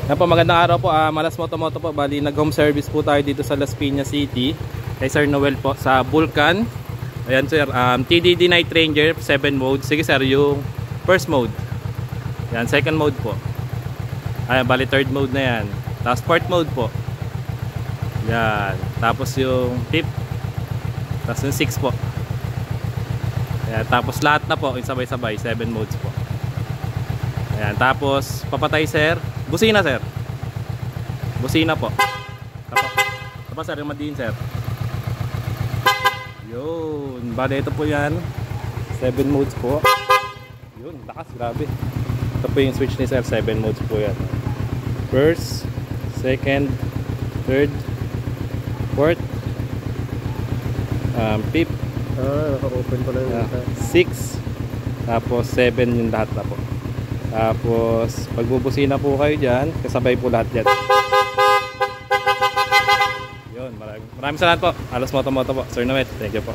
Yan po, magandang araw po. Malas Moto po. Bali, nag-home service po tayo dito sa Las Piñas City. Kay Sir Noel po sa Vulcan. Ayan sir, TDD Night Ranger 7 mode. Sige sir, yung first mode. Yan, second mode po. Ayan, bali third mode na yan. Tapos fourth mode po. Yan. Tapos yung fifth. Tapos yung sixth po. Ayan, tapos lahat na po, yung sabay-sabay, 7 modes po. Ayan, tapos papatay sir. Busina sir. Busina po. Tapos sir, yung madiin sir. Yun, bali ito po yan. 7 modes po. Yun, lakas, grabe. Ito po yung switch ni sir, 7 modes po yan. First, second, third, fourth, fifth, naka-open pala yung 6, tapos 7 yung lahat na po. Tapos pagbubusina po kayo dyan, kasabay po lahat dyan. Yun, maraming salamat po. Alas Moto po, Sir Noel, thank you po.